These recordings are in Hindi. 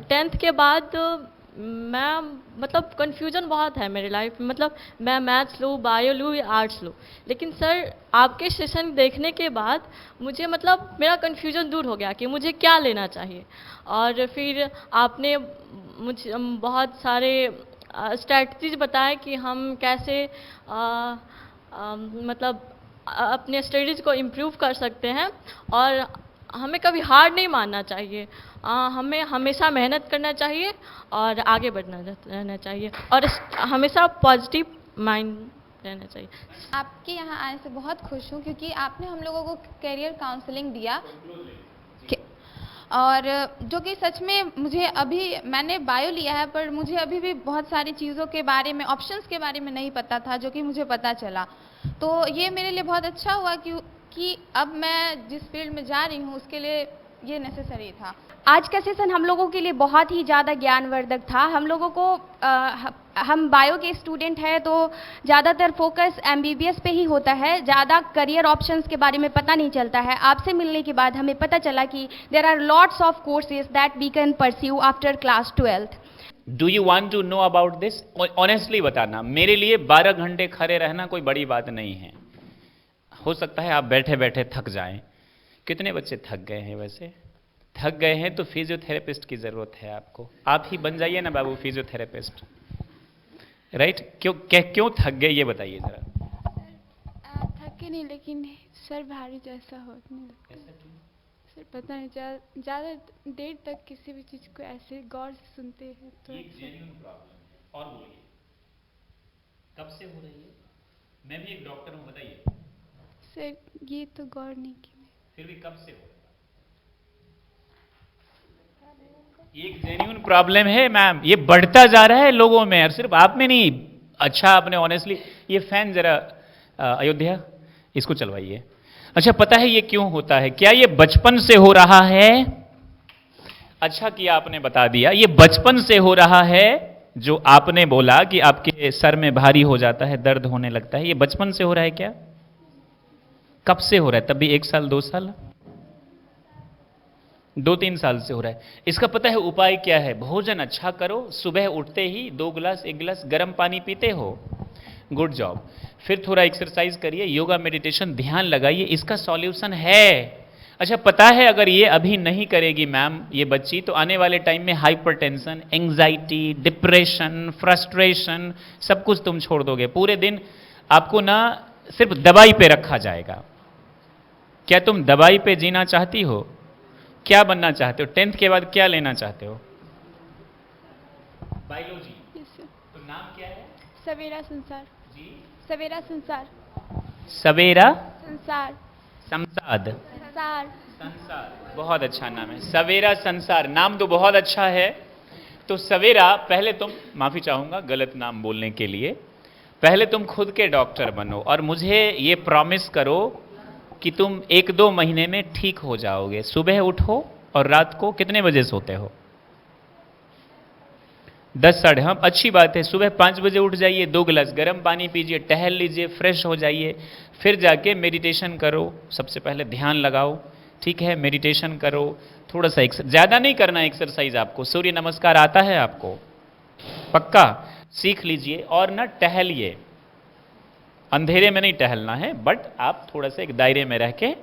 टेंथ के बाद मैं मतलब कन्फ्यूजन बहुत है मेरी लाइफ में, मतलब मैं मैथ्स लूँ, बायो लूँ या आर्ट्स लूँ। लेकिन सर आपके सेशन देखने के बाद मुझे मतलब मेरा कन्फ्यूजन दूर हो गया कि मुझे क्या लेना चाहिए। और फिर आपने मुझे बहुत सारे स्ट्रैटेजीज बताए कि हम कैसे मतलब अपने स्टडीज़ को इम्प्रूव कर सकते हैं। और हमें कभी हार नहीं मानना चाहिए, हमें हमेशा मेहनत करना चाहिए और आगे बढ़ना रहना चाहिए, और हमेशा पॉजिटिव माइंड रहना चाहिए। आपके यहाँ आने से बहुत खुश हूँ क्योंकि आपने हम लोगों को करियर काउंसलिंग दिया और जो कि सच में मुझे अभी मैंने बायो लिया है पर मुझे अभी भी बहुत सारी चीज़ों के बारे में, ऑप्शंस के बारे में नहीं पता था, जो कि मुझे पता चला। तो ये मेरे लिए बहुत अच्छा हुआ कि अब मैं जिस फील्ड में जा रही हूँ उसके लिए ये नेसेसरी था। आज का सेशन हम लोगों के लिए बहुत ही ज़्यादा ज्ञानवर्धक था। हम लोगों को हम बायो के स्टूडेंट हैं तो ज़्यादातर फोकस एमबीबीएस पे ही होता है, ज़्यादा करियर ऑप्शंस के बारे में पता नहीं चलता है। आपसे मिलने के बाद हमें पता चला कि there are lots of courses that we can pursue after class 12th। Do you want to know about this? Honestly बताना, मेरे लिए 12 घंटे खड़े रहना कोई बड़ी बात नहीं है। हो सकता है आप बैठे बैठे थक जाएं। कितने बच्चे थक गए हैं? वैसे थक गए हैं तो फिजियोथेरेपिस्ट की ज़रूरत है आपको। आप ही बन जाइए ना बाबू फिजियोथेरेपिस्ट, राइट? क्यों थक गए ये बताइए ज़रा। थके नहीं, लेकिन सर भारी जैसा होने लगता है। सर पता नहीं, ज़्यादा देर तक किसी भी चीज़ को ऐसे गौर से सुनते हैं तो एक जेन्युइन प्रॉब्लम। और बोलिए, कब से हो रही है? मैं भी एक डॉक्टर हूँ, बताइए। सर ये तो गौर नहीं की। फिर भी कब से हो रहा है? एक जेन्युइन प्रॉब्लम है मैम, ये बढ़ता जा रहा है लोगों में और सिर्फ आप में नहीं। अच्छा, आपने ऑनेस्टली ये फैन जरा अयोध्या इसको चलवाइए। अच्छा, पता है ये क्यों होता है? क्या ये बचपन से हो रहा है? अच्छा किया आपने बता दिया, ये बचपन से हो रहा है। जो आपने बोला कि आपके सर में भारी हो जाता है, दर्द होने लगता है, ये बचपन से हो रहा है क्या? कब से हो रहा है? तब भी 1 साल 2 साल 2-3 साल से हो रहा है। इसका पता है उपाय क्या है? भोजन अच्छा करो, सुबह उठते ही 2 गिलास 1 गिलास गर्म पानी पीते हो, गुड जॉब। फिर थोड़ा एक्सरसाइज करिए, योगा मेडिटेशन, ध्यान लगाइए, इसका सॉल्यूशन है। अच्छा, पता है अगर ये अभी नहीं करेगी मैम ये बच्ची, तो आने वाले टाइम में हाइपरटेंशन, एंग्जाइटी, डिप्रेशन, फ्रस्ट्रेशन सब कुछ तुम छोड़ दोगे। पूरे दिन आपको ना सिर्फ दवाई पे रखा जाएगा। क्या तुम दवाई पे जीना चाहती हो? क्या बनना चाहते हो? 10th के बाद क्या लेना चाहते हो? बायोलॉजी। तो नाम क्या है? सवेरा संसार। जी, सवेरा संसार। सवेरा संसार। संसाद। संसार। संसार, बहुत अच्छा नाम है, सवेरा संसार। नाम तो बहुत अच्छा है। तो सवेरा, पहले तुम, माफी चाहूंगा गलत नाम बोलने के लिए, पहले तुम खुद के डॉक्टर बनो और मुझे ये प्रॉमिस करो कि तुम 1-2 महीने में ठीक हो जाओगे। सुबह उठो और रात को कितने बजे सोते हो? 10 साढ़े। हाँ, अच्छी बात है। सुबह 5 बजे उठ जाइए, 2 गिलास गर्म पानी पीजिए, टहल लीजिए, फ्रेश हो जाइए, फिर जाके मेडिटेशन करो। सबसे पहले ध्यान लगाओ, ठीक है? मेडिटेशन करो, थोड़ा सा ज़्यादा नहीं करना एक्सरसाइज आपको। सूर्य नमस्कार आता है आपको? पक्का सीख लीजिए। और ना टहलिए, अंधेरे में नहीं टहलना है, बट आप थोड़ा सा एक दायरे में रह के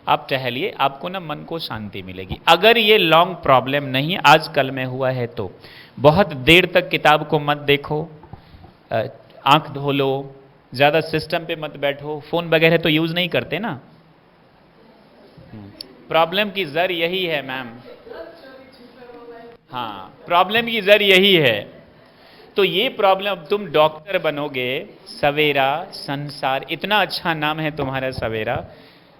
आप टहलिए, आपको ना मन को शांति मिलेगी। अगर ये लॉन्ग प्रॉब्लम नहीं आजकल में हुआ है तो बहुत देर तक किताब को मत देखो, आंख धो लो, ज़्यादा सिस्टम पे मत बैठो, फ़ोन वगैरह तो यूज़ नहीं करते ना। प्रॉब्लम की जड़ यही है मैम। हाँ, प्रॉब्लम की जड़ यही है। तो ये प्रॉब्लम, तुम डॉक्टर बनोगे, सवेरा संसार, इतना अच्छा नाम है तुम्हारा सवेरा।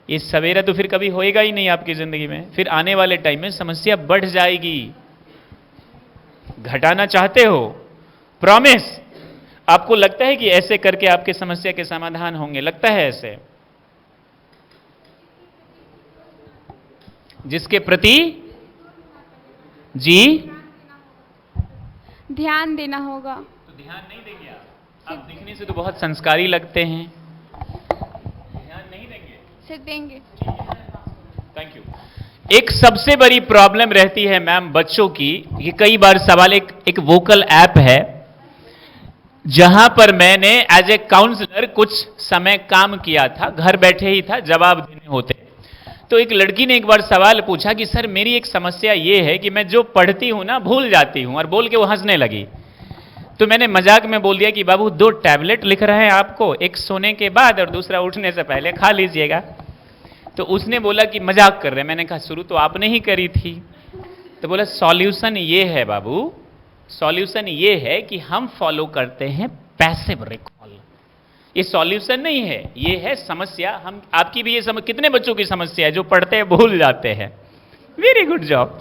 ये सवेरा तो फिर कभी होएगा ही नहीं आपकी जिंदगी में। फिर आने वाले टाइम में समस्या बढ़ जाएगी। घटाना चाहते हो? प्रॉमिस? आपको लगता है कि ऐसे करके आपके समस्या के समाधान होंगे? लगता है ऐसे? जिसके प्रति जी ध्यान देना होगा। तो ध्यान नहीं देंगे आप दिखने से तो बहुत संस्कारी लगते हैं, ध्यान नहीं देंगे? सिर्फ देंगे। Thank you. एक सबसे बड़ी प्रॉब्लम रहती है मैम बच्चों की, ये कई बार सवाल, एक वोकल ऐप है जहां पर मैंने एज ए काउंसलर कुछ समय काम किया था, घर बैठे ही था, जवाब देने होते। तो एक लड़की ने एक बार सवाल पूछा कि सर मेरी एक समस्या ये है कि मैं जो पढ़ती हूं ना भूल जाती हूं, और बोल के वो हंसने लगी। तो मैंने मजाक में बोल दिया कि बाबू 2 टैबलेट लिख रहे हैं आपको, एक सोने के बाद और दूसरा उठने से पहले, खा लीजिएगा। तो उसने बोला कि मजाक कर रहे हैं। मैंने कहा शुरू तो आपने ही करी थी। तो बोला सॉल्यूशन ये है बाबू, सॉल्यूशन ये है कि हम फॉलो करते हैं पैसिव रिकॉल। ये सॉल्यूशन नहीं है, ये है समस्या। हम आपकी भी ये कितने बच्चों की समस्या है जो पढ़ते हैं भूल जाते हैं? वेरी गुड जॉब,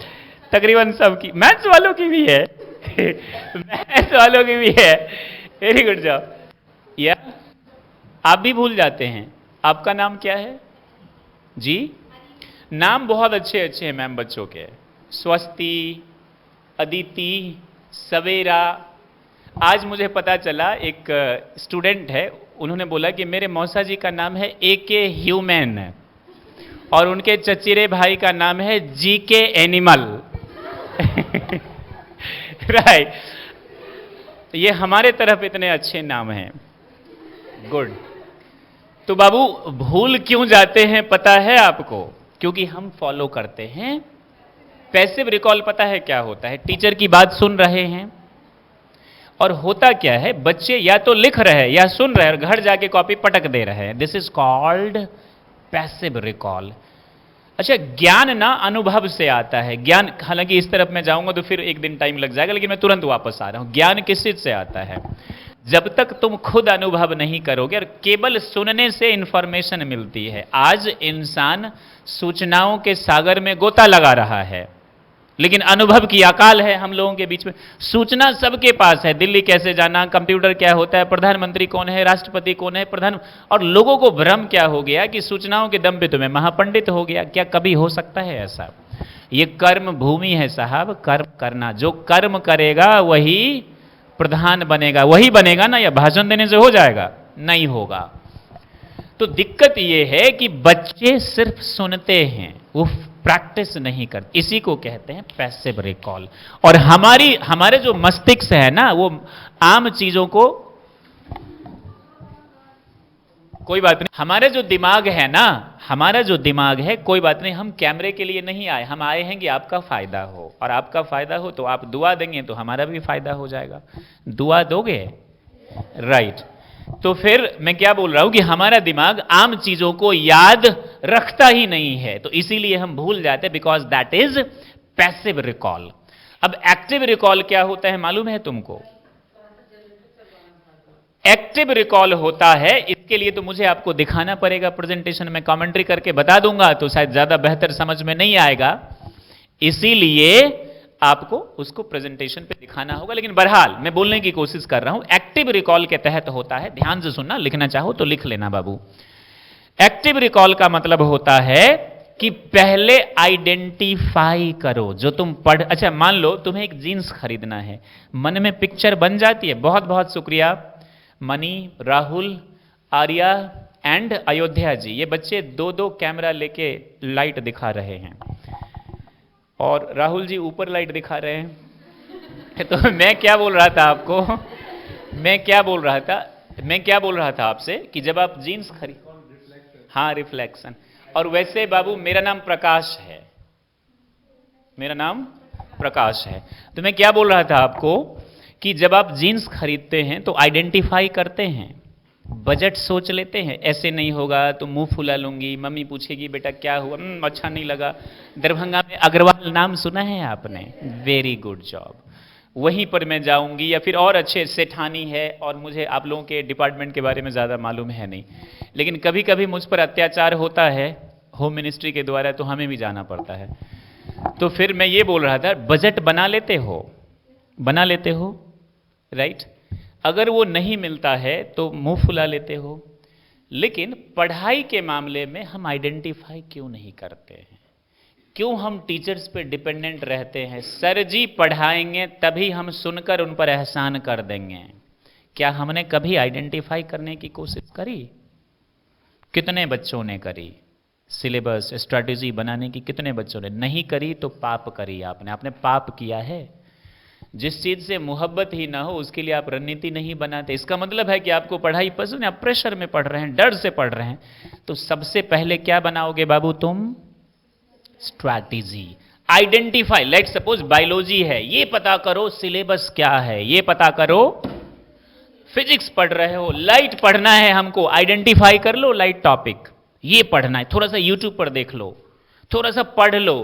तकरीबन सबकी, मैथ्स वालों की भी है मैथ्स वालों की भी है। Very good job. या आप भी भूल जाते हैं। आपका नाम क्या है जी? नाम बहुत अच्छे अच्छे हैं मैम बच्चों के, स्वस्ति, अदिति, सवेरा। आज मुझे पता चला एक स्टूडेंट है, उन्होंने बोला कि मेरे मौसा जी का नाम है AK ह्यूमन और उनके चचेरे भाई का नाम है GK एनिमल राइट। ये हमारे तरफ इतने अच्छे नाम हैं। गुड। तो बाबू भूल क्यों जाते हैं पता है आपको? क्योंकि हम फॉलो करते हैं पैसिव रिकॉल। पता है क्या होता है? टीचर की बात सुन रहे हैं और होता क्या है, बच्चे या तो लिख रहे हैं या सुन रहे हैं और घर जाके कॉपी पटक दे रहे हैं। This is called passive recall. अच्छा, ज्ञान ना अनुभव से आता है। ज्ञान, हालांकि इस तरफ मैं जाऊंगा तो फिर एक दिन टाइम लग जाएगा, लेकिन मैं तुरंत वापस आ रहा हूं। ज्ञान किस चीज से आता है? जब तक तुम खुद अनुभव नहीं करोगे, और केवल सुनने से इंफॉर्मेशन मिलती है। आज इंसान सूचनाओं के सागर में गोता लगा रहा है, लेकिन अनुभव की अकाल है हम लोगों के बीच में। सूचना सबके पास है, दिल्ली कैसे जाना, कंप्यूटर क्या होता है, प्रधानमंत्री कौन है, राष्ट्रपति कौन है, प्रधान। और लोगों को भ्रम क्या हो गया कि सूचनाओं के दम पे तो मैं महापंडित हो गया। क्या कभी हो सकता है ऐसा? ये कर्म भूमि है साहब, कर्म करना। जो कर्म करेगा वही प्रधान बनेगा। वही बनेगा ना, या भाषण देने से हो जाएगा? नहीं होगा। तो दिक्कत यह है कि बच्चे सिर्फ सुनते हैं, वो प्रैक्टिस नहीं करते। इसी को कहते हैं पैसिव रिकॉल। और हमारे जो मस्तिष्क है ना, वो आम चीजों को, कोई बात नहीं, हमारे जो दिमाग है ना, हमारा जो दिमाग है, कोई बात नहीं, हम कैमरे के लिए नहीं आए, हम आए हैं कि आपका फायदा हो। और आपका फायदा हो तो आप दुआ देंगे तो हमारा भी फायदा हो जाएगा। दुआ दोगे? राइट। तो फिर मैं क्या बोल रहा हूं कि हमारा दिमाग आम चीजों को याद रखता ही नहीं है, तो इसीलिए हम भूल जाते हैं, because that is passive recall. अब एक्टिव रिकॉल क्या होता है मालूम है तुमको? एक्टिव रिकॉल होता है, इसके लिए तो मुझे आपको दिखाना पड़ेगा प्रेजेंटेशन में, कमेंट्री करके बता दूंगा तो शायद ज्यादा बेहतर समझ में नहीं आएगा, इसीलिए आपको उसको प्रेजेंटेशन पे दिखाना होगा। लेकिन बहरहाल मैं बोलने की कोशिश कर रहा हूं, एक्टिव रिकॉल के तहत होता है, ध्यान से सुनना, लिखना चाहो तो लिख लेना बाबू। एक्टिव रिकॉल का मतलब होता है कि पहले आइडेंटिफाई करो जो तुम अच्छा मान लो तुम्हें एक जीन्स खरीदना है, मन में पिक्चर बन जाती है। बहुत बहुत शुक्रिया मनी, राहुल, आर्या एंड अयोध्या जी, ये बच्चे 2-2 कैमरा लेके लाइट दिखा रहे हैं और राहुल जी ऊपर लाइट दिखा रहे हैं। तो मैं क्या बोल रहा था आपको, मैं क्या बोल रहा था आपसे कि जब आप जीन्स खरीद, हाँ रिफ्लेक्शन। और वैसे बाबू मेरा नाम प्रकाश है, मेरा नाम प्रकाश है। तो मैं क्या बोल रहा था आपको कि जब आप जीन्स खरीदते हैं तो आइडेंटिफाई करते हैं, बजट सोच लेते हैं, ऐसे नहीं होगा तो मुंह फुला लूंगी, मम्मी पूछेगी बेटा क्या हुआ, अच्छा नहीं लगा। दरभंगा में अग्रवाल नाम सुना है आपने? वेरी गुड जॉब, वहीं पर मैं जाऊंगी। या फिर और अच्छे सेठानी है, और मुझे आप लोगों के डिपार्टमेंट के बारे में ज़्यादा मालूम है नहीं, लेकिन कभी कभी मुझ पर अत्याचार होता है होम मिनिस्ट्री के द्वारा, तो हमें भी जाना पड़ता है। तो फिर मैं ये बोल रहा था, बजट बना लेते हो राइट? अगर वो नहीं मिलता है तो मुंह फुला लेते हो। लेकिन पढ़ाई के मामले में हम आइडेंटिफाई क्यों नहीं करते हैं? क्यों हम टीचर्स पे डिपेंडेंट रहते हैं? सर जी पढ़ाएंगे तभी हम सुनकर उन पर एहसान कर देंगे। क्या हमने कभी आइडेंटिफाई करने की कोशिश करी? कितने बच्चों ने करी? सिलेबस स्ट्रैटेजी बनाने की कितने बच्चों ने नहीं करी? तो पाप करी आपने पाप किया है। जिस चीज से मोहब्बत ही ना हो उसके लिए आप रणनीति नहीं बनाते। इसका मतलब है कि आपको पढ़ाई पसंद है, आप प्रेशर में पढ़ रहे हैं, डर से पढ़ रहे हैं। तो सबसे पहले क्या बनाओगे बाबू तुम? Strategy. Identify, let suppose biology है, ये पता करो सिलेबस क्या है, ये पता करो। फिजिक्स पढ़ रहे हो, लाइट पढ़ना है हमको, आइडेंटिफाई कर लो लाइट टॉपिक, ये पढ़ना है, थोड़ा सा यूट्यूब पर देख लो, थोड़ा सा पढ़ लो,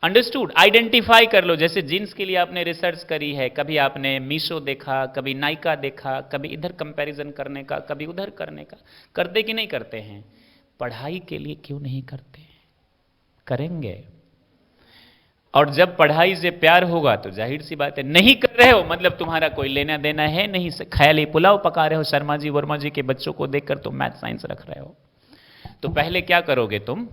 अंडरस्टूड, आइडेंटिफाई कर लो। जैसे जीन्स के लिए आपने रिसर्च करी है, कभी आपने मीशो देखा, कभी नाइका देखा, कभी इधर कंपैरिजन करने का, कभी उधर करने का। करते कि नहीं करते हैं? पढ़ाई के लिए क्यों नहीं करते हैं? करेंगे। और जब पढ़ाई से प्यार होगा तो जाहिर सी बात है, नहीं कर रहे हो मतलब तुम्हारा कोई लेना देना है नहीं, ख्याली पुलाव पका रहे हो शर्मा जी वर्मा जी के बच्चों को देखकर, तो मैथ साइंस रख रहे हो। तो पहले क्या करोगे तुम?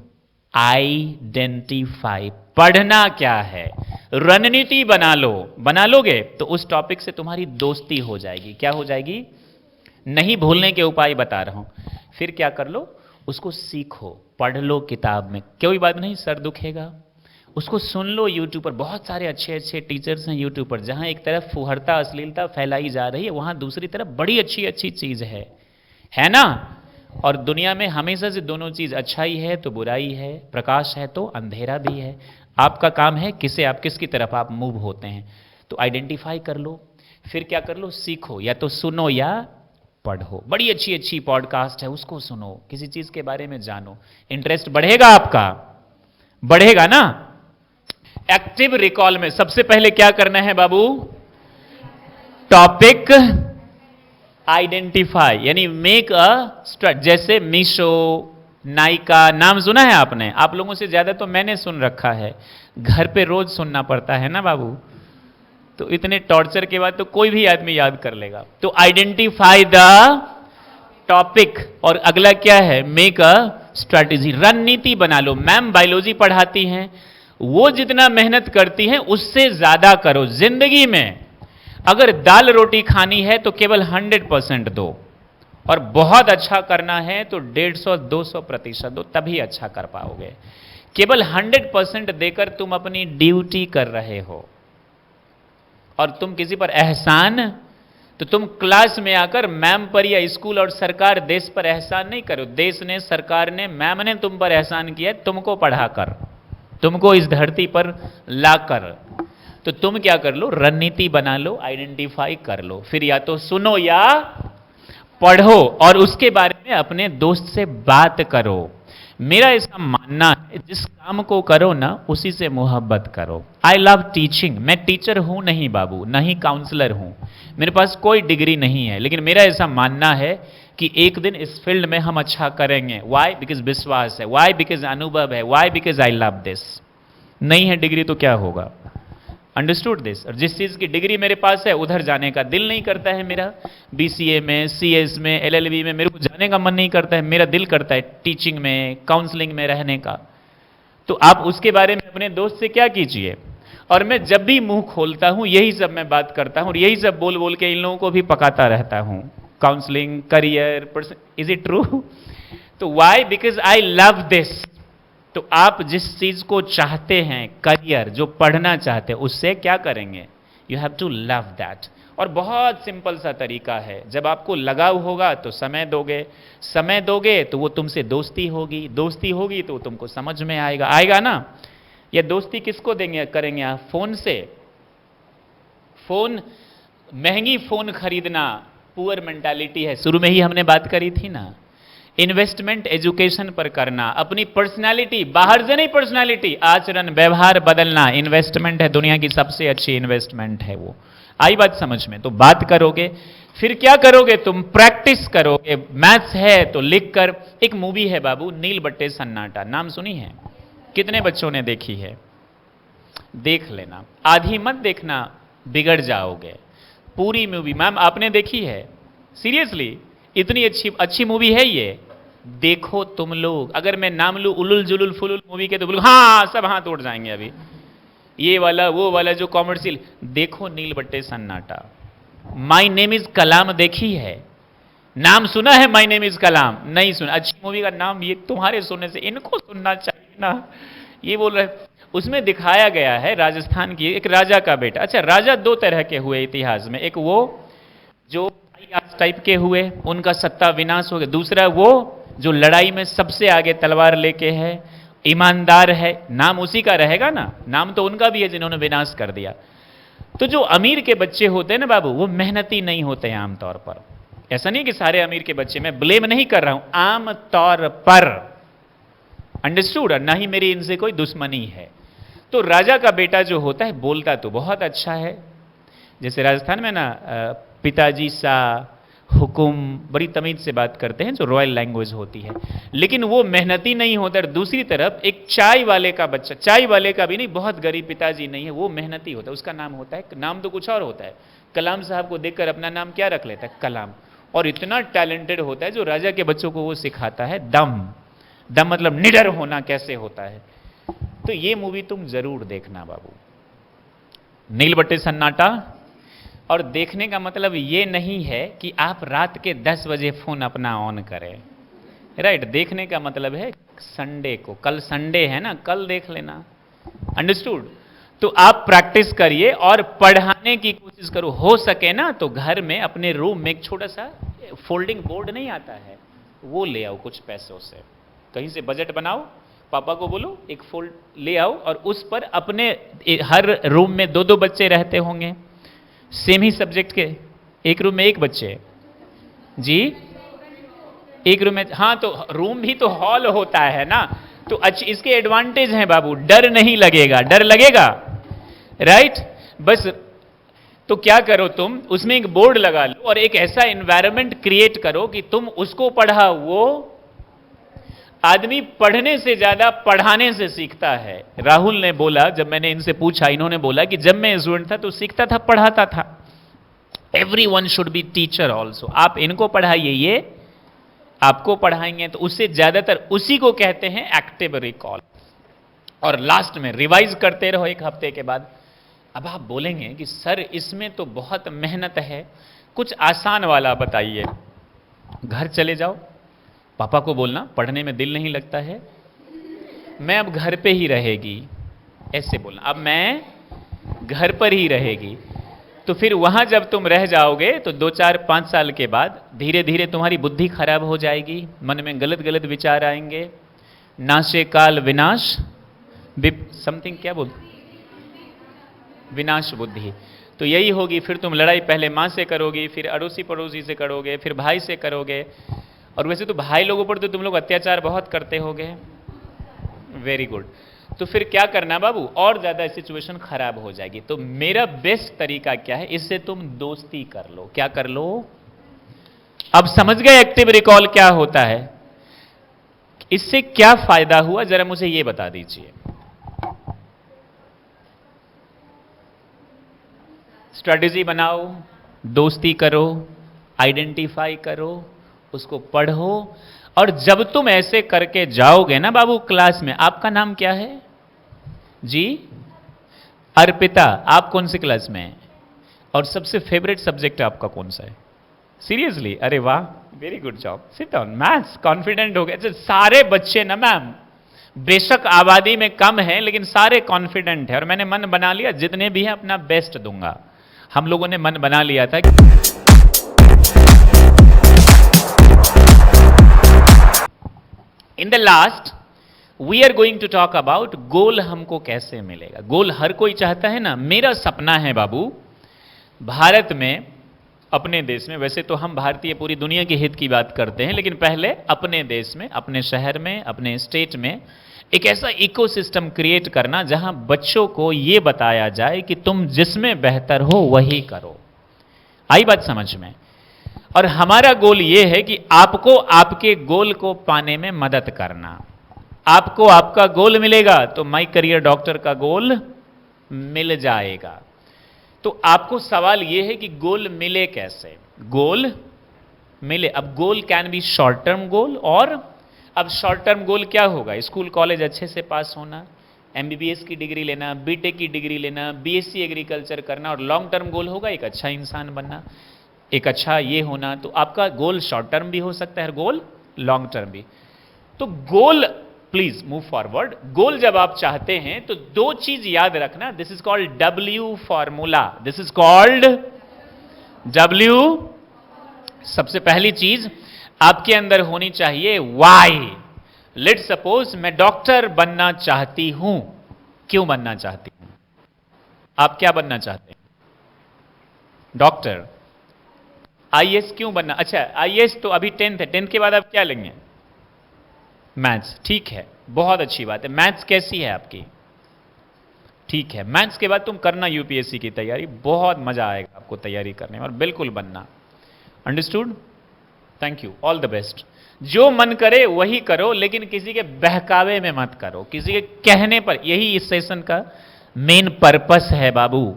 आइडेंटिफाई, पढ़ना क्या है, रणनीति बना लो। बना लोगे तो उस टॉपिक से तुम्हारी दोस्ती हो जाएगी। क्या हो जाएगी? नहीं भूलने के उपाय बता रहा हूं। फिर क्या कर लो? उसको सीखो, पढ़ लो किताब में, कोई बात नहीं, सर दुखेगा, उसको सुन लो यूट्यूब पर। बहुत सारे अच्छे अच्छे टीचर्स हैं यूट्यूब पर, जहां एक तरफ फुहरता अश्लीलता फैलाई जा रही है, वहां दूसरी तरफ बड़ी अच्छी अच्छी चीज है ना? और दुनिया में हमेशा से दोनों चीज, अच्छाई है तो बुराई है, प्रकाश है तो अंधेरा भी है। आपका काम है किसकी तरफ आप मूव होते हैं। तो आइडेंटिफाई कर लो, फिर क्या कर लो? सीखो, या तो सुनो या पढ़ो। बड़ी अच्छी अच्छी पॉडकास्ट है, उसको सुनो, किसी चीज के बारे में जानो, इंटरेस्ट बढ़ेगा आपका, बढ़ेगा ना। एक्टिव रिकॉल में सबसे पहले क्या करना है बाबू? टॉपिक आइडेंटिफाई, यानी मेक अ, जैसे मीशो, नाइका, नाम सुना है आपने? आप लोगों से ज्यादा तो मैंने सुन रखा है, घर पे रोज सुनना पड़ता है ना बाबू। तो इतने टॉर्चर के बाद तो कोई भी आदमी याद कर लेगा। तो आइडेंटिफाई द टॉपिक, और अगला क्या है? मेक अ स्ट्रैटेजी, रणनीति बना लो। मैम बायोलॉजी पढ़ाती हैं, वो जितना मेहनत करती हैं उससे ज्यादा करो जिंदगी में। अगर दाल रोटी खानी है तो केवल 100% दो, और बहुत अच्छा करना है तो 150-200% दो, तभी अच्छा कर पाओगे। केवल 100% देकर तुम अपनी ड्यूटी कर रहे हो, और तुम किसी पर एहसान, तो तुम क्लास में आकर मैम पर या स्कूल और सरकार देश पर एहसान नहीं करो। देश ने, सरकार ने, मैम ने तुम पर एहसान किया तुमको पढ़ाकर, तुमको इस धरती पर लाकर। तो तुम क्या कर लो? रणनीति बना लो, आइडेंटिफाई कर लो, फिर या तो सुनो या पढ़ो, और उसके बारे में अपने दोस्त से बात करो। मेरा ऐसा मानना है, जिस काम को करो ना उसी से मोहब्बत करो। आई लव टीचिंग, मैं टीचर हूं नहीं बाबू, नहीं काउंसलर हूं, मेरे पास कोई डिग्री नहीं है, लेकिन मेरा ऐसा मानना है कि एक दिन इस फील्ड में हम अच्छा करेंगे। वाई? बिकॉज विश्वास है, वाई? बिकॉज अनुभव है, why? Because I love this. नहीं है डिग्री तो क्या होगा? Understood this. और जिस चीज की डिग्री मेरे पास है उधर जाने का दिल नहीं करता है मेरा। BCA में, CS में, LLB में मेरे को जाने का मन नहीं करता है, मेरा दिल करता है टीचिंग में, काउंसलिंग में रहने का। तो आप उसके बारे में अपने दोस्त से क्या कीजिए। और मैं जब भी मुंह खोलता हूं यही सब मैं बात करता हूं, और यही सब बोल बोल के इन लोगों को भी पकाता रहता हूं। Counselling, career, is it true? तो why? Because I love this. तो आप जिस चीज को चाहते हैं, करियर जो पढ़ना चाहते हैं, उससे क्या करेंगे? You have to love that. और बहुत सिंपल सा तरीका है, जब आपको लगाव होगा तो समय दोगे, समय दोगे तो वो तुमसे दोस्ती होगी, दोस्ती होगी तो तुमको समझ में आएगा, आएगा ना। ये दोस्ती किसको देंगे, करेंगे आप? फोन से। फोन, महंगी फोन खरीदना पुअर मेंटालिटी है, शुरू में ही हमने बात करी थी ना। इन्वेस्टमेंट एजुकेशन पर करना, अपनी पर्सनालिटी, बाहर से नहीं, पर्सनालिटी, आचरण, व्यवहार बदलना इन्वेस्टमेंट है, दुनिया की सबसे अच्छी इन्वेस्टमेंट है वो। आई बात समझ में? तो बात करोगे, फिर क्या करोगे तुम? प्रैक्टिस करोगे। मैथ्स है तो लिख कर। एक मूवी है बाबू, नील बट्टे सन्नाटा, नाम सुनी है? कितने बच्चों ने देखी है? देख लेना, आधी मत देखना, बिगड़ जाओगे। पूरी मूवी मैम आपने देखी है? सीरियसली इतनी अच्छी मूवी है ये, देखो तुम लोग। अगर मैं नाम लूं उलुल जुलुल फुलुल मूवी के तो बोलो हाँ, सब हाथ उड़ जाएंगे अभी। ये वाला वो वाला जो कॉमर्शियल, देखो नील बट्टे सन्नाटा। माई नेम इज कलाम देखी है? नाम सुना है माय नेम इज कलाम? नहीं सुना। अच्छी मूवी का नाम ये तुम्हारे सुनने से इनको सुनना चाहिए ना, ये बोल रहे। उसमें दिखाया गया है राजस्थान की एक राजा का बेटा। अच्छा, राजा दो तरह के हुए इतिहास में, एक वो जो टाइप के हुए, उनका सत्ता विनाश हो गया। दूसरा वो जो लड़ाई में सबसे आगे तलवार लेके है, ईमानदार है, नाम उसी का रहेगा ना, नाम तो उनका भी है जिन्होंने विनाश कर दिया। तो जो अमीर के बच्चे होते हैं ना बाबू, वो मेहनती नहीं होते हैं आमतौर पर। ऐसा नहीं कि सारे अमीर के बच्चे, मैं ब्लेम नहीं कर रहा हूं, आमतौर पर, अंडरस्टूड, ना ही मेरी इनसे कोई दुश्मनी है। तो राजा का बेटा जो होता है बोलता तो बहुत अच्छा है, जैसे राजस्थान में ना पिताजी सा हुकुम, बड़ी तमीज से बात करते हैं, जो रॉयल लैंग्वेज होती है, लेकिन वो मेहनती नहीं होता। दूसरी तरफ एक चाय वाले का बच्चा, चाय वाले का भी नहीं, बहुत गरीब पिताजी नहीं है, वो मेहनती होता है, उसका नाम होता है, नाम तो कुछ और होता है। कलाम साहब को देखकर अपना नाम क्या रख लेता है? कलाम। और इतना टैलेंटेड होता है जो राजा के बच्चों को वो सिखाता है दम। दम मतलब निडर होना कैसे होता है। तो ये मूवी तुम जरूर देखना बाबू, नील बट्टे सन्नाटा। और देखने का मतलब ये नहीं है कि आप रात के 10 बजे फोन अपना ऑन करें, राइट। देखने का मतलब है संडे को, कल संडे है ना, कल देख लेना, अंडरस्टूड। तो आप प्रैक्टिस करिए और पढ़ाने की कोशिश करो, हो सके ना तो घर में अपने रूम में एक छोटा सा फोल्डिंग बोर्ड नहीं आता है, वो ले आओ कुछ पैसों से, कहीं से बजट बनाओ, पापा को बोलो एक फोल्ड ले आओ, और उस पर अपने हर रूम में 2-2 बच्चे रहते होंगे, सेम ही सब्जेक्ट के, एक रूम में एक बच्चे जी, एक रूम में, हाँ तो रूम भी तो हॉल होता है ना। तो अच्छी इसके एडवांटेज हैं बाबू, डर नहीं लगेगा, डर लगेगा राइट। बस तो क्या करो तुम, उसमें एक बोर्ड लगा लो और एक ऐसा एनवायरनमेंट क्रिएट करो कि तुम उसको पढ़ाओ। वो आदमी पढ़ने से ज्यादा पढ़ाने से सीखता है। राहुल ने बोला, जब मैंने इनसे पूछा, इन्होंने बोला कि जब मैं स्टूडेंट था तो सीखता था, पढ़ाता था। Everyone should be teacher also. आप इनको पढ़ाइए, ये आपको पढ़ाएंगे, तो उससे ज्यादातर उसी को कहते हैं एक्टिव रिकॉल। और लास्ट में रिवाइज करते रहो 1 हफ्ते के बाद। अब आप बोलेंगे कि सर इसमें तो बहुत मेहनत है, कुछ आसान वाला बताइए। घर चले जाओ, पापा को बोलना पढ़ने में दिल नहीं लगता है, मैं अब घर पे ही रहेगी, ऐसे बोलना, अब मैं घर पर ही रहेगी। तो फिर वहां जब तुम रह जाओगे तो 2, 4, 5 साल के बाद धीरे धीरे तुम्हारी बुद्धि खराब हो जाएगी, मन में गलत गलत विचार आएंगे। नाशे काल विनाश समथिंग क्या बोल, विनाश बुद्धि। तो यही होगी, फिर तुम लड़ाई पहले माँ से करोगी, फिर अड़ोसी पड़ोसी से करोगे, फिर भाई से करोगे। और वैसे तो भाई लोगों पर तो तुम लोग अत्याचार बहुत करते होगे, वेरी गुड। तो फिर क्या करना बाबू, और ज्यादा सिचुएशन खराब हो जाएगी। तो मेरा बेस्ट तरीका क्या है, इससे तुम दोस्ती कर लो। क्या कर लो? अब समझ गए एक्टिव रिकॉल क्या होता है, इससे क्या फायदा हुआ, जरा मुझे ये बता दीजिए। स्ट्रेटेजी बनाओ, दोस्ती करो, आइडेंटिफाई करो, उसको पढ़ो। और जब तुम ऐसे करके जाओगे ना बाबू क्लास में, आपका नाम क्या है जी? अर्पिता। आप कौन सी क्लास में हैं? और सबसे फेवरेट सब्जेक्ट आपका कौन सा है? सीरियसली? अरे वाह, very good job, sit down. Maths, confident हो गए सारे बच्चे ना मैम, बेशक आबादी में कम है लेकिन सारे कॉन्फिडेंट है। और मैंने मन बना लिया जितने भी हैं अपना बेस्ट दूंगा। हम लोगों ने मन बना लिया था कि in the last we are going to talk about goal हमको कैसे मिलेगा। गोल हर कोई चाहता है ना। मेरा सपना है बाबू, भारत में, अपने देश में, वैसे तो हम भारतीय पूरी दुनिया के हित की बात करते हैं, लेकिन पहले अपने देश में, अपने शहर में, अपने स्टेट में एक ऐसा इकोसिस्टम क्रिएट करना जहां बच्चों को यह बताया जाए कि तुम जिसमें बेहतर हो वही करो। आई बात समझ में? और हमारा गोल यह है कि आपको आपके गोल को पाने में मदद करना। आपको आपका गोल मिलेगा तो माई करियर डॉक्टर का गोल मिल जाएगा। तो आपको सवाल यह है कि गोल मिले कैसे? गोल मिले, अब goal can be short term goal, और अब शॉर्ट टर्म गोल क्या होगा? स्कूल कॉलेज अच्छे से पास होना, एमबीबीएस की डिग्री लेना, बीटेक की डिग्री लेना, बीएससी एग्रीकल्चर करना। और लॉन्ग टर्म गोल होगा एक अच्छा इंसान बनना। एक अच्छा ये होना, तो आपका गोल शॉर्ट टर्म भी हो सकता है, गोल लॉन्ग टर्म भी। तो गोल, प्लीज मूव फॉरवर्ड। गोल जब आप चाहते हैं तो दो चीज याद रखना, this is called W formula, this is called W। सबसे पहली चीज आपके अंदर होनी चाहिए वाई। लेट सपोज मैं डॉक्टर बनना चाहती हूं, क्यों बनना चाहती हूं? आप क्या बनना चाहते हैं? डॉक्टर। IAS क्यों बनना? अच्छा IAS तो अभी 10th है, 10th के बाद आप क्या लेंगे? मैथ्स, ठीक है, बहुत अच्छी बात है। मैथ्स कैसी है आपकी? ठीक है, मैथ्स के बाद तुम करना यूपीएससी की तैयारी, बहुत मजा आएगा आपको तैयारी करने में, और बिल्कुल बनना। Understood? Thank you, all the best. जो मन करे वही करो, लेकिन किसी के बहकावे में मत करो, किसी के कहने पर। यही इस सेशन का मेन पर्पस है बाबू,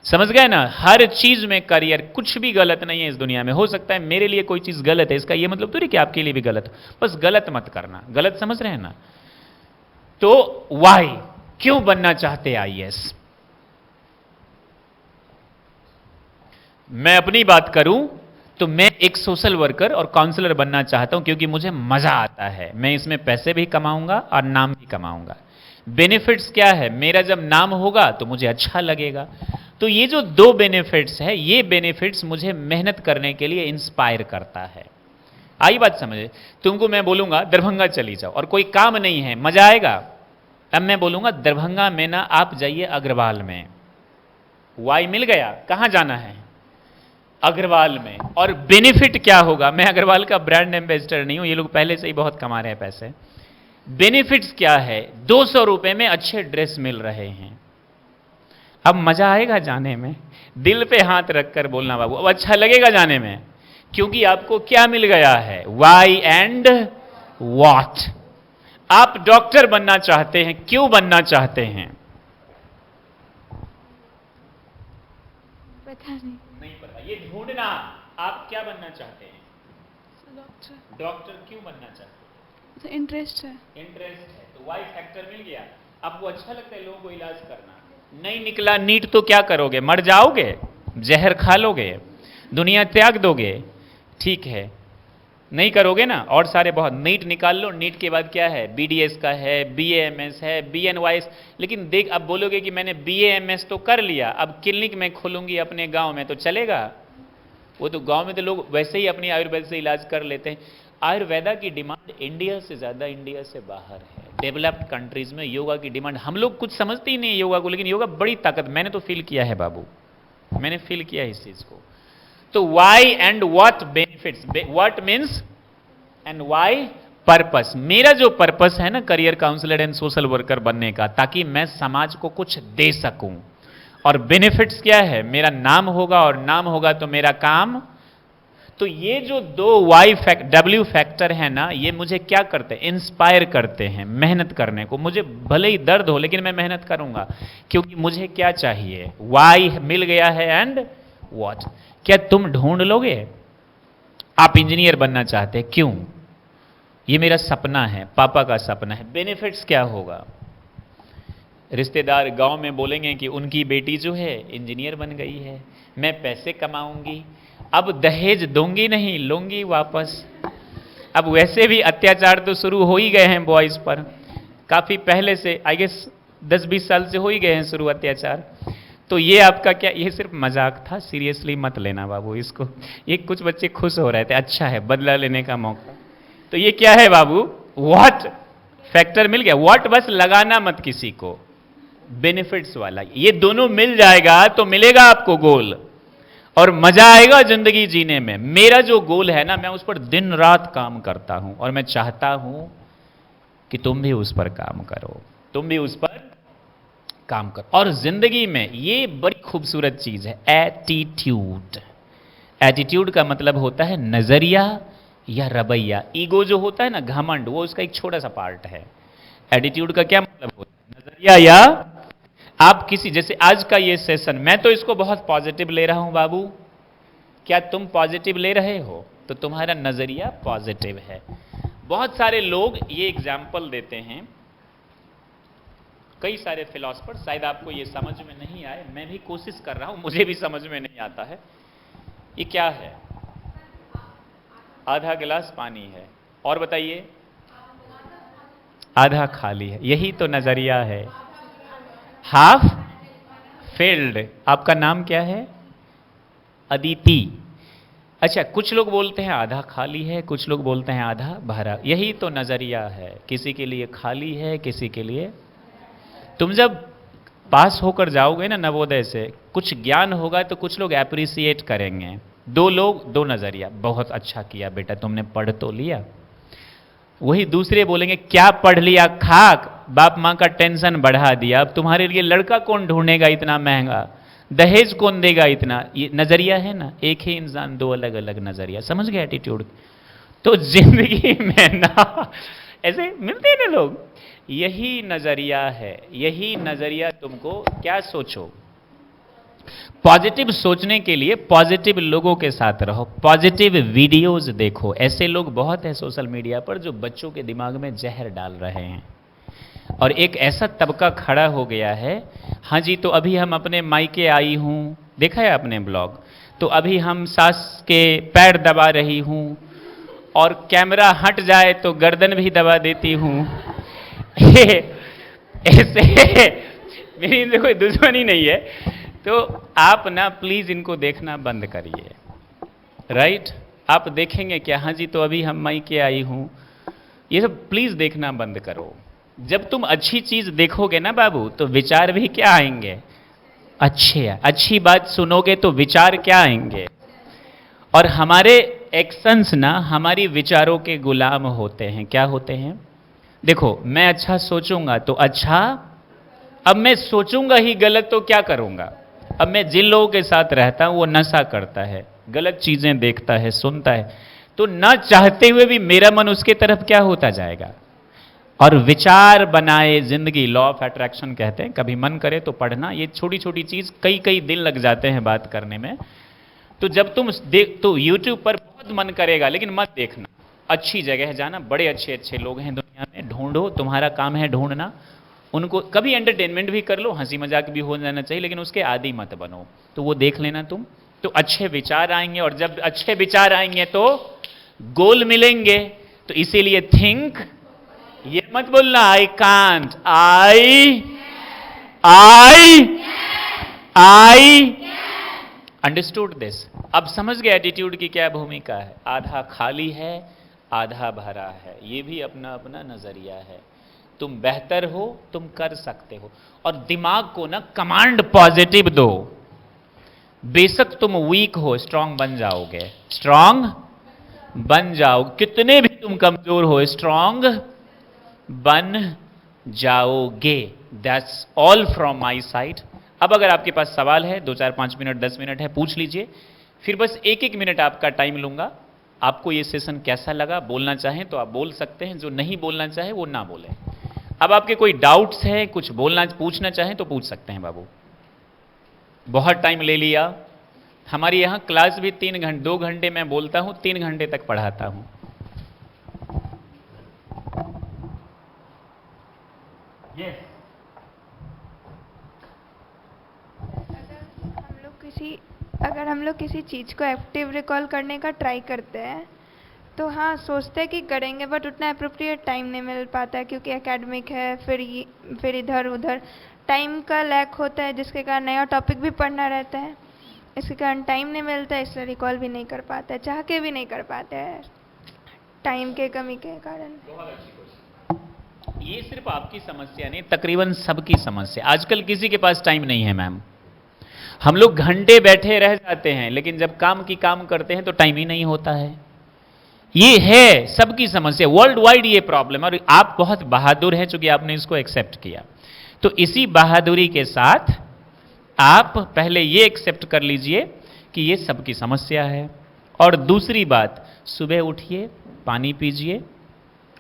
समझ गए ना? हर चीज में करियर, कुछ भी गलत नहीं है इस दुनिया में। हो सकता है मेरे लिए कोई चीज गलत है, इसका ये मतलब तो नहीं कि आपके लिए भी गलत है, बस गलत मत करना। गलत समझ रहे हैं ना? तो वाई, क्यों बनना चाहते IAS? मैं अपनी बात करूं तो मैं एक सोशल वर्कर और काउंसलर बनना चाहता हूं, क्योंकि मुझे मजा आता है। मैं इसमें पैसे भी कमाऊंगा और नाम भी कमाऊंगा। बेनिफिट्स क्या है? मेरा जब नाम होगा तो मुझे अच्छा लगेगा। तो ये जो दो बेनिफिट्स है, ये बेनिफिट्स मुझे मेहनत करने के लिए इंस्पायर करता है। आई बात समझे? तुमको मैं बोलूंगा दरभंगा चली जाओ और कोई काम नहीं है, मजा आएगा? अब मैं बोलूंगा दरभंगा में ना आप जाइए अग्रवाल में। वाई मिल गया, कहां जाना है? अग्रवाल में। और बेनिफिट क्या होगा? मैं अग्रवाल का ब्रांड एम्बेसडर नहीं हूं, ये लोग पहले से ही बहुत कमा रहे हैं पैसे। बेनिफिट्स क्या है? 200 रुपए में अच्छे ड्रेस मिल रहे हैं। अब मजा आएगा जाने में? दिल पे हाथ रखकर बोलना बाबू, अब अच्छा लगेगा जाने में, क्योंकि आपको क्या मिल गया है? Why and what. आप डॉक्टर बनना चाहते हैं, क्यों बनना चाहते हैं? पता नहीं। नहीं पता, ये ढूंढना। आप क्या बनना चाहते हैं? डॉक्टर। डॉक्टर क्यों बनना चाहते हैं? तो इंटरेस्ट है। इंटरेस्ट है, तो वाई फैक्टर मिल गया। आपको अच्छा लगता है लोगों को इलाज करना। नहीं निकला नीट तो क्या करोगे? मर जाओगे, जहर खा लोगे, दुनिया त्याग दोगे? ठीक है, नहीं करोगे ना। और सारे बहुत, नीट निकाल लो, नीट के बाद क्या है? BDS का है, BAMS है, BNYS। लेकिन देख, अब बोलोगे कि मैंने BAMS तो कर लिया, अब क्लिनिक में खोलूंगी अपने गांव में, तो चलेगा? वो तो गांव में तो लोग वैसे ही अपनी आयुर्वेद से इलाज कर लेते हैं। आयुर्वेदा की डिमांड इंडिया से ज्यादा इंडिया से बाहर है। डेवलप्ड कंट्रीज में योगा की डिमांड, हम लोग कुछ समझते ही नहीं योगा को, लेकिन योगा बड़ी ताकत, मैंने तो फील किया है बाबू, मैंने फील किया है इस चीज को। तो why and what benefits, what means and why purpose. मेरा जो पर्पस है ना career counsellor and social worker बनने का, ताकि मैं समाज को कुछ दे सकूं। और बेनिफिट्स क्या है? मेरा नाम होगा, और नाम होगा तो मेरा काम। तो ये जो दो W फैक्टर है ना, ये मुझे क्या करते हैं? इंस्पायर करते हैं मेहनत करने को। मुझे भले ही दर्द हो, लेकिन मैं मेहनत करूंगा, क्योंकि मुझे क्या चाहिए? वाई मिल गया है एंड व्हाट। क्या तुम ढूंढ लोगे? आप इंजीनियर बनना चाहते हैं, क्यों? ये मेरा सपना है, पापा का सपना है। बेनिफिट्स क्या होगा? रिश्तेदार गांव में बोलेंगे कि उनकी बेटी जो है इंजीनियर बन गई है, मैं पैसे कमाऊंगी। अब दहेज दूंगी नहीं, लूंगी वापस। अब वैसे भी अत्याचार तो शुरू हो ही गए हैं बॉयज पर, काफी पहले से, आई गेस 10-20 साल से हो ही गए हैं शुरू अत्याचार। तो ये आपका क्या, ये सिर्फ मजाक था, सीरियसली मत लेना बाबू इसको। ये कुछ बच्चे खुश हो रहे थे, अच्छा है बदला लेने का मौका। तो ये क्या है बाबू? व्हाट फैक्टर मिल गया। व्हाट बस लगाना मत किसी को, बेनिफिट्स वाला। ये दोनों मिल जाएगा तो मिलेगा आपको गोल, और मजा आएगा जिंदगी जीने में। मेरा जो गोल है ना, मैं उस पर दिन रात काम करता हूं, और मैं चाहता हूं कि तुम भी उस पर काम करो, तुम भी उस पर काम करो। और जिंदगी में ये बड़ी खूबसूरत चीज है, एटीट्यूड। एटीट्यूड का मतलब होता है नजरिया या रवैया। ईगो जो होता है ना, घमंड, वो उसका एक छोटा सा पार्ट है। एटीट्यूड का क्या मतलब होता है? नजरिया या आप किसी, जैसे आज का ये सेशन, मैं तो इसको बहुत पॉजिटिव ले रहा हूं बाबू, क्या तुम पॉजिटिव ले रहे हो? तो तुम्हारा नजरिया पॉजिटिव है। बहुत सारे लोग ये एग्जाम्पल देते हैं, कई सारे फिलोसफर, शायद आपको ये समझ में नहीं आए, मैं भी कोशिश कर रहा हूं, मुझे भी समझ में नहीं आता है। ये क्या है? आधा गिलास पानी है। और बताइए, आधा खाली है। यही तो नजरिया है, हाफ फिल्ड। आपका नाम क्या है? अदिति। अच्छा, कुछ लोग बोलते हैं आधा खाली है, कुछ लोग बोलते हैं आधा भरा। यही तो नजरिया है, किसी के लिए खाली है, किसी के लिए। तुम जब पास होकर जाओगे ना नवोदय से, कुछ ज्ञान होगा तो कुछ लोग एप्रिसिएट करेंगे। दो लोग, दो नजरिया, बहुत अच्छा किया बेटा, तुमने पढ़ तो लिया। वही दूसरे बोलेंगे क्या पढ़ लिया खाक, बाप माँ का टेंशन बढ़ा दिया, अब तुम्हारे लिए लड़का कौन ढूंढेगा इतना महंगा, दहेज कौन देगा इतना। ये नजरिया है ना, एक ही इंसान, दो अलग अलग नजरिया। समझ गए एटीट्यूड? तो जिंदगी में ना ऐसे मिलते हैं ना लोग, यही नजरिया है। यही नजरिया तुमको क्या सोचो, पॉजिटिव सोचने के लिए पॉजिटिव लोगों के साथ रहो, पॉजिटिव वीडियोस देखो। ऐसे लोग बहुत हैं सोशल मीडिया पर जो बच्चों के दिमाग में जहर डाल रहे हैं। और एक ऐसा तबका खड़ा हो गया है, हाँ जी, तो अभी हम अपने मायके आई हूँ, देखा है आपने ब्लॉग, तो अभी हम सास के पैर दबा रही हूँ, और कैमरा हट जाए तो गर्दन भी दबा देती हूँ। ऐसे मेरी इनसे कोई दुश्मनी नहीं है, तो आप ना प्लीज इनको देखना बंद करिए, राइट? आप देखेंगे क्या, हाँ जी, तो अभी हम मायके आई हूँ, ये सब प्लीज देखना बंद करो। जब तुम अच्छी चीज देखोगे ना बाबू, तो विचार भी क्या आएंगे? अच्छे। अच्छी बात सुनोगे तो विचार क्या आएंगे? और हमारे एक्शंस ना हमारी विचारों के गुलाम होते हैं। क्या होते हैं? देखो, मैं अच्छा सोचूंगा तो अच्छा, अब मैं सोचूंगा ही गलत तो क्या करूंगा? अब मैं जिन लोगों के साथ रहता हूं वो नशा करता है, गलत चीजें देखता है, सुनता है, तो ना चाहते हुए भी मेरा मन उसके तरफ क्या होता जाएगा? और विचार बनाए जिंदगी, लॉ ऑफ अट्रैक्शन कहते हैं। कभी मन करे तो पढ़ना, ये छोटी छोटी चीज कई कई दिन लग जाते हैं बात करने में। तो जब तुम देख, तो YouTube पर बहुत मन करेगा, लेकिन मत देखना, अच्छी जगह जाना, बड़े अच्छे अच्छे लोग हैं दुनिया में, ढूंढो, तुम्हारा काम है ढूंढना उनको। कभी एंटरटेनमेंट भी कर लो, हंसी मजाक भी हो जाना चाहिए, लेकिन उसके आदी मत बनो। तो वो देख लेना तुम, तो अच्छे विचार आएंगे, और जब अच्छे विचार आएंगे तो गोल मिलेंगे। तो इसीलिए थिंक, ये मत बोलना I can't, I understood this. अब समझ गए एटीट्यूड की क्या भूमिका है? आधा खाली है, आधा भरा है, ये भी अपना अपना नजरिया है। तुम बेहतर हो, तुम कर सकते हो, और दिमाग को ना कमांड पॉजिटिव दो। बेशक तुम वीक हो, स्ट्रांग बन जाओगे, स्ट्रांग बन जाओ। कितने भी तुम कमजोर हो, स्ट्रांग बन जाओगे। That's all from my side. अब अगर आपके पास सवाल है, 2 4 5 मिनट 10 मिनट है, पूछ लीजिए। फिर बस 1 मिनट आपका टाइम लूंगा। आपको ये सेशन कैसा लगा? बोलना चाहें तो आप बोल सकते हैं, जो नहीं बोलना चाहे वो ना बोलें। अब आपके कोई डाउट्स हैं, कुछ बोलना पूछना चाहें तो पूछ सकते हैं बाबू। बहुत टाइम ले लिया। हमारी यहाँ क्लास भी 3 घंटे, 2 घंटे मैं बोलता हूँ, 3 घंटे तक पढ़ाता हूँ। yes. अगर हम लोग किसी चीज़ को एक्टिव रिकॉल करने का ट्राई करते हैं, तो हाँ सोचते हैं कि करेंगे, बट उतना अप्रोप्रिएट टाइम नहीं मिल पाता है, क्योंकि एकेडमिक है, फिर इधर उधर टाइम का लैक होता है, जिसके कारण नया टॉपिक भी पढ़ना रहता है, इसके कारण टाइम नहीं मिलता है, इसलिए रिकॉल भी नहीं कर पाते, चाह के भी नहीं कर पाते हैं, टाइम के कमी के कारण। ये सिर्फ आपकी समस्या नहीं, तकरीबन सबकी समस्या। आजकल किसी के पास टाइम नहीं है मैम। हम लोग घंटे बैठे रह जाते हैं, लेकिन जब काम की काम करते हैं तो टाइम ही नहीं होता है। ये है सबकी समस्या, वर्ल्ड वाइड ये प्रॉब्लम। और आप बहुत बहादुर हैं चूंकि आपने इसको एक्सेप्ट किया। तो इसी बहादुरी के साथ आप पहले ये एक्सेप्ट कर लीजिए कि ये सबकी समस्या है। और दूसरी बात, सुबह उठिए, पानी पीजिए,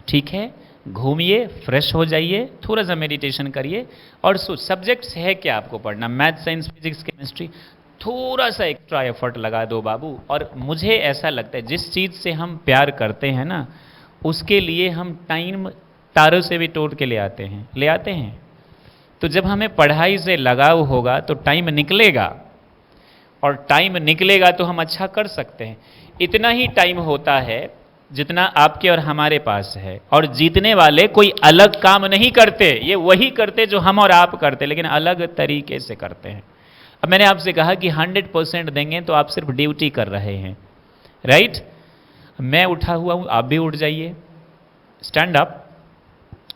ठीक है, घूमिए, फ्रेश हो जाइए, थोड़ा सा मेडिटेशन करिए। और सब्जेक्ट्स है क्या आपको पढ़ना? मैथ, साइंस, फिजिक्स, केमिस्ट्री, थोड़ा सा एक्स्ट्रा एफर्ट लगा दो बाबू। और मुझे ऐसा लगता है जिस चीज़ से हम प्यार करते हैं ना, उसके लिए हम टाइम तारों से भी तोड़ के ले आते हैं। तो जब हमें पढ़ाई से लगाव होगा तो टाइम निकलेगा। और टाइम निकलेगा तो हम अच्छा कर सकते हैं। इतना ही टाइम होता है जितना आपके और हमारे पास है, और जीतने वाले कोई अलग काम नहीं करते, ये वही करते जो हम और आप करते, लेकिन अलग तरीके से करते हैं। अब मैंने आपसे कहा कि 100% देंगे तो आप सिर्फ ड्यूटी कर रहे हैं, राइट? मैं उठा हुआ हूं, आप भी उठ जाइए, स्टैंड अप,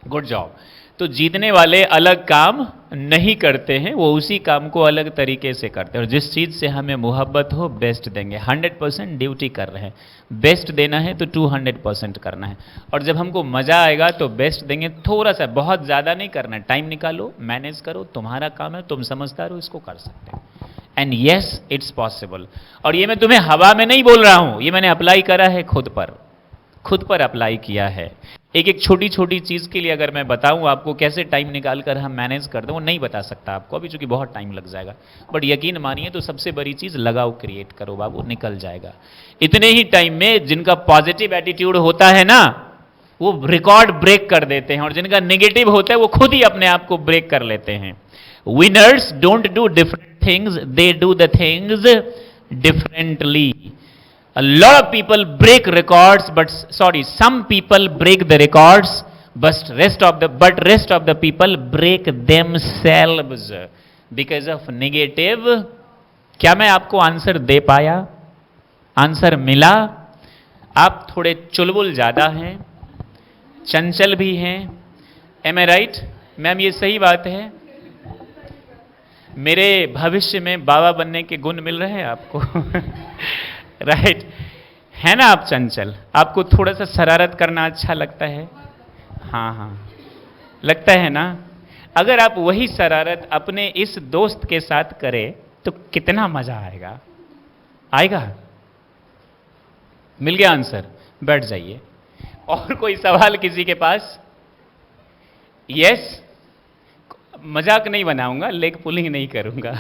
गुड जॉब। तो जीतने वाले अलग काम नहीं करते हैं, वो उसी काम को अलग तरीके से करते हैं, और जिस चीज़ से हमें मोहब्बत हो बेस्ट देंगे। 100% ड्यूटी कर रहे हैं, बेस्ट देना है तो 200% करना है, और जब हमको मज़ा आएगा तो बेस्ट देंगे। थोड़ा सा, बहुत ज़्यादा नहीं करना है, टाइम निकालो, मैनेज करो, तुम्हारा काम है, तुम समझदार हो, इसको कर सकते हो। And yes, it's possible. और ये मैं तुम्हें हवा में नहीं बोल रहा हूँ, ये मैंने अप्लाई करा है खुद पर अप्लाई किया है। एक एक छोटी छोटी चीज़ के लिए अगर मैं बताऊं आपको कैसे टाइम निकाल कर हम मैनेज कर दें, वो नहीं बता सकता आपको अभी, चूंकि बहुत टाइम लग जाएगा। बट यकीन मानिए तो सबसे बड़ी चीज़ लगाव क्रिएट करो बाबू, निकल जाएगा। इतने ही टाइम में जिनका पॉजिटिव एटीट्यूड होता है ना, वो रिकॉर्ड ब्रेक कर देते हैं, और जिनका नेगेटिव होता है वो खुद ही अपने आप को ब्रेक कर लेते हैं। Winners don't do different things, they do the things differently. A lot of people break records, some people break the records, but rest of the people break themselves because of negative। क्या मैं आपको आंसर दे पाया? आंसर मिला? आप थोड़े चुलबुल ज़्यादा हैं, चंचल भी हैं, एम आई राइट? मैम ये सही बात है? मेरे भविष्य में बाबा बनने के गुण मिल रहे हैं आपको? राइट है ना? आप चंचल, आपको थोड़ा सा शरारत करना अच्छा लगता है? हाँ, लगता है ना? अगर आप वही शरारत अपने इस दोस्त के साथ करें तो कितना मजा आएगा? मिल गया आंसर? बैठ जाइए। और कोई सवाल किसी के पास? यस? मजाक नहीं बनाऊंगा, लेग पुलिंग नहीं करूंगा।